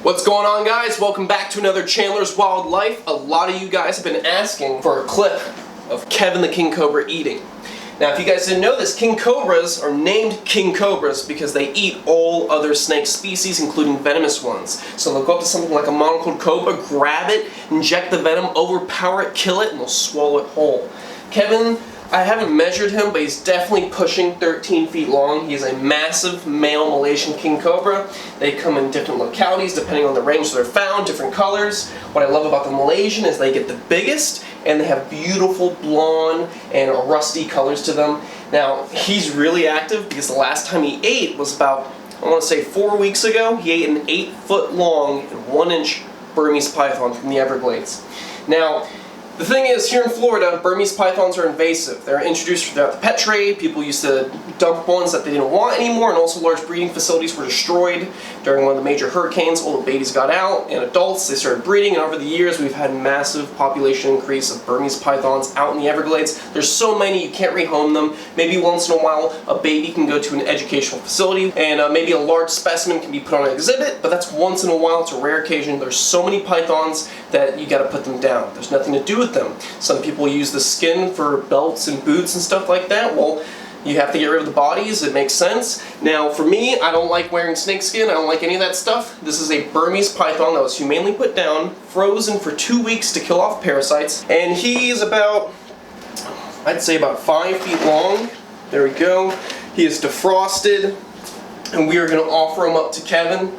What's going on, guys? Welcome back to another Chandler's Wildlife. A lot of you guys have been asking for a clip of Kevin the King Cobra eating. Now, if you guys didn't know this, king cobras are named king cobras because they eat all other snake species, including venomous ones. So they'll go up to something like a monocled cobra, grab it, inject the venom, overpower it, kill it, and they'll swallow it whole. Kevin, I haven't measured him, but he's definitely pushing 13 feet long. He is a massive male Malaysian king cobra. They come in different localities depending on the range they're found, different colors. What I love about the Malaysian is they get the biggest and they have beautiful blonde and rusty colors to them. Now, he's really active because the last time he ate was about, I want to say 4 weeks ago. He ate an 8-foot long and 1-inch Burmese python from the Everglades. Now, the thing is, here in Florida, Burmese pythons are invasive. They're introduced throughout the pet trade. People used to dump ones that they didn't want anymore, and also large breeding facilities were destroyed during one of the major hurricanes. All the babies got out, and adults, they started breeding, and over the years, we've had massive population increase of Burmese pythons out in the Everglades. There's so many, you can't rehome them. Maybe once in a while, a baby can go to an educational facility, and maybe a large specimen can be put on an exhibit, but that's once in a while. It's a rare occasion. There's so many pythons that you gotta put them down. There's nothing to do with them. Some people use the skin for belts and boots and stuff like that. Well, you have to get rid of the bodies. It makes sense. Now, for me, I don't like wearing snake skin. I don't like any of that stuff. This is a Burmese python that was humanely put down, frozen for 2 weeks to kill off parasites, and he's about, I'd say about 5 feet long. There we go. He is defrosted, and we are going to offer him up to Kevin.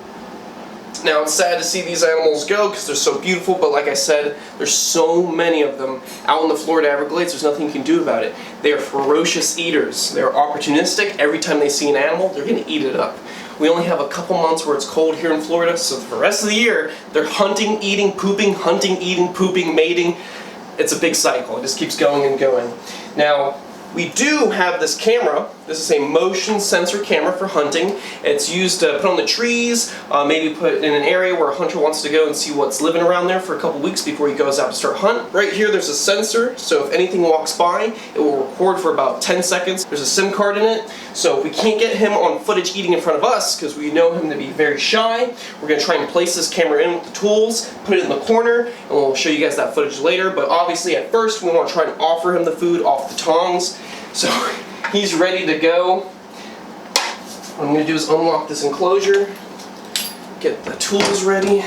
Now, it's sad to see these animals go because they're so beautiful, but like I said, there's so many of them out in the Florida Everglades. There's nothing you can do about it. They are ferocious eaters. They're opportunistic. Every time they see an animal, they're going to eat it up. We only have a couple months where it's cold here in Florida, so for the rest of the year, they're hunting, eating, pooping, mating. It's a big cycle. It just keeps going and going. Now, we do have this camera. This is a motion sensor camera for hunting. It's used to put on the trees, maybe put in an area where a hunter wants to go and see what's living around there for a couple weeks before he goes out to start hunt. Right here there's a sensor, so if anything walks by, it will record for about 10 seconds. There's a SIM card in it, so if we can't get him on footage eating in front of us, because we know him to be very shy, we're going to try and place this camera in with the tools, put it in the corner, and we'll show you guys that footage later. But obviously at first we want to try and offer him the food off the tongs. So he's ready to go. What I'm going to do is unlock this enclosure, get the tools ready.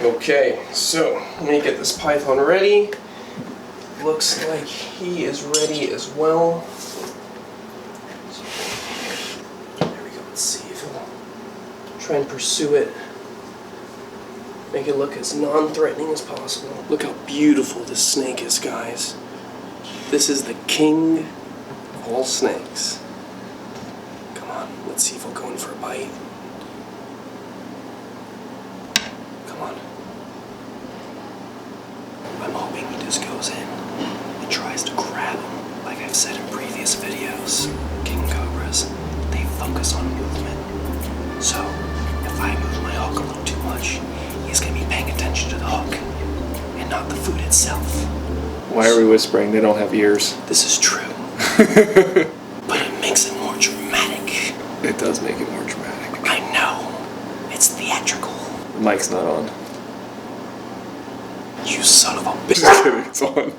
Okay, so let me get this python ready. Looks like he is ready as well. There we go, let's see if he'll try and pursue it. Make it look as non-threatening as possible. Look how beautiful this snake is, guys. This is the king of all snakes. Come on, let's see if he'll go in for a bite. Come on. I'm hoping he just goes in and tries to grab him. Like I've said in previous videos, king cobras, they focus on movement. So, if I move my hook a little too much, he's going to be paying attention to the hook and not the food itself. Why are we whispering? They don't have ears. This is true. But it makes it more dramatic. It does make it more dramatic. I know. It's theatrical. The mic's not on. You son of a bitch. Just kidding, it's on.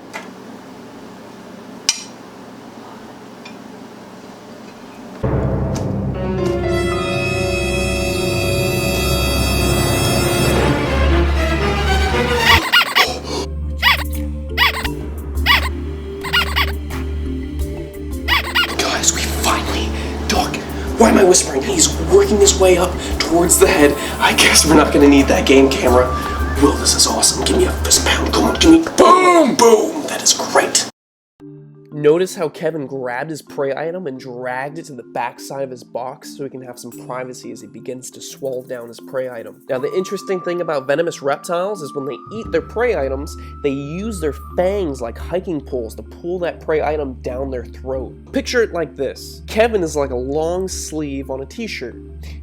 Why am I whispering? He's working his way up towards the head. I guess we're not going to need that game camera. Will, this is awesome. Give me a fist pound. Come on, give me boom, boom. That is great. Notice how Kevin grabbed his prey item and dragged it to the backside of his box so he can have some privacy as he begins to swallow down his prey item. Now, the interesting thing about venomous reptiles is when they eat their prey items, they use their fangs like hiking poles to pull that prey item down their throat. Picture it like this. Kevin is like a long sleeve on a t-shirt,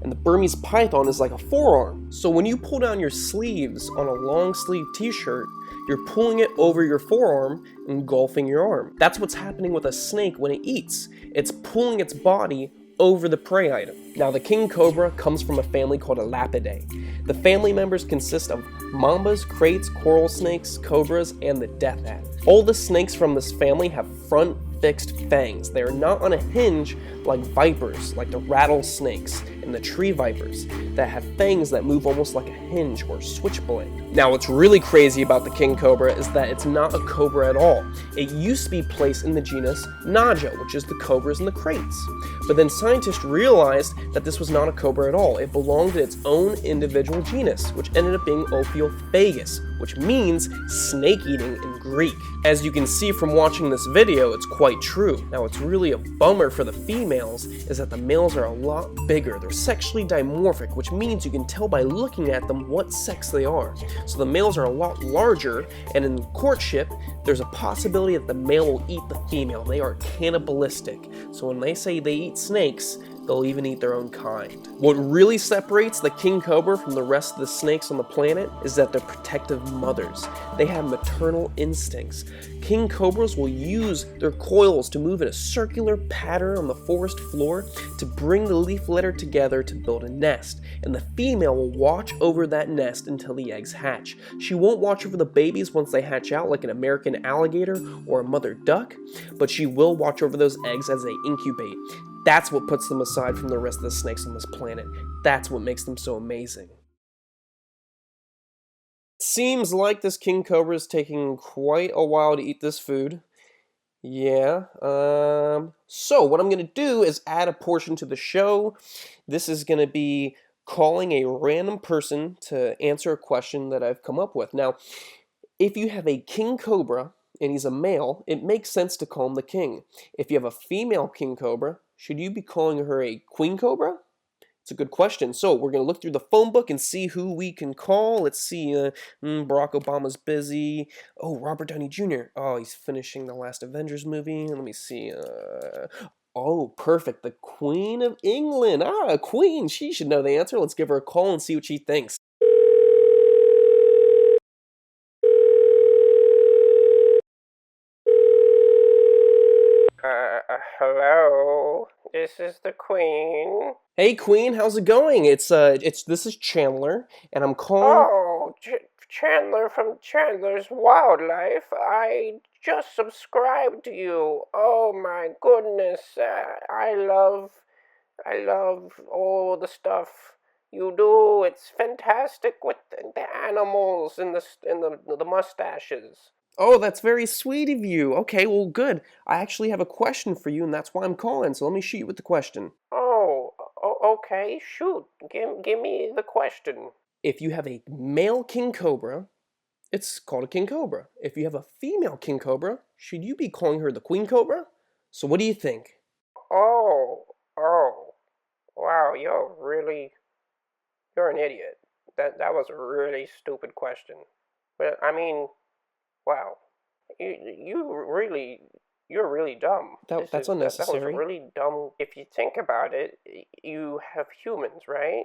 and the Burmese python is like a forearm. So when you pull down your sleeves on a long sleeve t-shirt, you're pulling it over your forearm, engulfing your arm. That's what's happening with a snake when it eats. It's pulling its body over the prey item. Now, the king cobra comes from a family called Elapidae. The family members consist of mambas, kraits, coral snakes, cobras, and the death adder. All the snakes from this family have front fixed fangs. They are not on a hinge like vipers, like the rattlesnakes and the tree vipers that have fangs that move almost like a hinge or switchblade. Now, what's really crazy about the king cobra is that it's not a cobra at all. It used to be placed in the genus Naja, which is the cobras and the kraits. But then scientists realized that this was not a cobra at all. It belonged in its own individual genus, which ended up being Ophiophagus, which means snake eating in Greek. As you can see from watching this video, it's quite true. Now, what's really a bummer for the females is that the males are a lot bigger. They're sexually dimorphic, which means you can tell by looking at them what sex they are. So the males are a lot larger, and in courtship, there's a possibility that the male will eat the female. They are cannibalistic. So when they say they eat snakes, they'll even eat their own kind. What really separates the king cobra from the rest of the snakes on the planet is that they're protective mothers. They have maternal instincts. King cobras will use their coils to move in a circular pattern on the forest floor to bring the leaf litter together to build a nest, and the female will watch over that nest until the eggs hatch. She won't watch over the babies once they hatch out like an American alligator or a mother duck, but she will watch over those eggs as they incubate. That's what puts them aside from the rest of the snakes on this planet. That's what makes them so amazing. Seems like this king cobra is taking quite a while to eat this food. Yeah, so what I'm going to do is add a portion to the show. This is going to be calling a random person to answer a question that I've come up with. Now, if you have a king cobra and he's a male, it makes sense to call him the king. If you have a female king cobra, should you be calling her a queen cobra? It's a good question. So we're going to look through the phone book and see who we can call. Let's see. Barack Obama's busy. Oh, Robert Downey Jr. Oh, he's finishing the last Avengers movie. Let me see. Oh, perfect. The Queen of England. Ah, a queen. She should know the answer. Let's give her a call and see what she thinks. Hello. This is the Queen. Hey, Queen, how's it going? This is Chandler, and I'm calling. Oh, Chandler from Chandler's Wildlife. I just subscribed to you. Oh my goodness, I love all the stuff you do. It's fantastic with the animals and the mustaches. Oh, that's very sweet of you. Okay, well, good. I actually have a question for you, and that's why I'm calling, so let me shoot you with the question. Okay, shoot. Give me the question. If you have a male king cobra, it's called a king cobra. If you have a female king cobra, should you be calling her the queen cobra? So what do you think? Oh, wow, you're an idiot. That was a really stupid question. But I mean, wow, you're really dumb. That's unnecessary. That was really dumb. If you think about it, you have humans, right?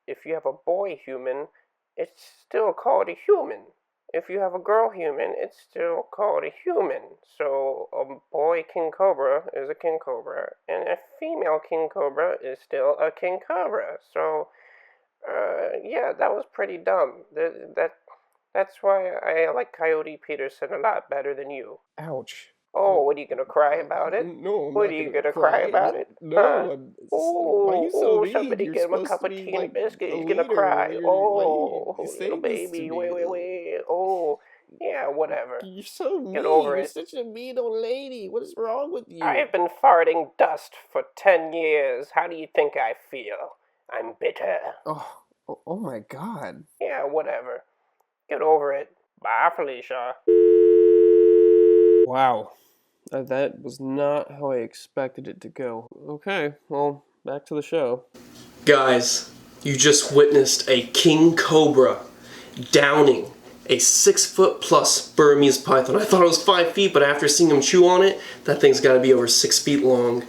If you have a boy human, it's still called a human. If you have a girl human, it's still called a human. So a boy king cobra is a king cobra, and a female king cobra is still a king cobra. So, yeah, that was pretty dumb. That's why I like Coyote Peterson a lot better than you. Ouch. Oh, what are you gonna cry about it? No, I'm what not are you gonna gonna cry about it? No, Huh? why are you so mean? Somebody You're give him a supposed cup to of be, tea and a like, biscuit. the He's gonna leader. cry. You're Little saying this to baby. me. Wait. Oh, yeah, whatever. You're so mean. Get over You're it. such a mean old lady. What is wrong with you? I've been farting dust for 10 years. How do you think I feel? I'm bitter. Oh my God. Yeah, whatever. Get over it. Bye, Felicia. Wow. That was not how I expected it to go. Okay, well, back to the show. Guys, you just witnessed a king cobra downing a 6-foot+ Burmese python. I thought it was 5 feet, but after seeing him chew on it, that thing's gotta be over 6 feet long.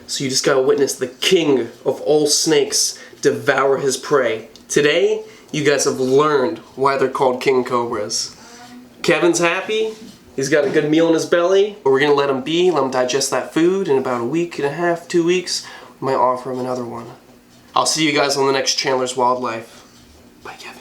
So you just gotta witness the king of all snakes devour his prey. Today, you guys have learned why they're called king cobras. Kevin's happy. He's got a good meal in his belly, but we're gonna let him be, let him digest that food. In about a week and a half, 2 weeks, might offer him another one. I'll see you guys on the next Chandler's Wildlife. Bye, Kevin.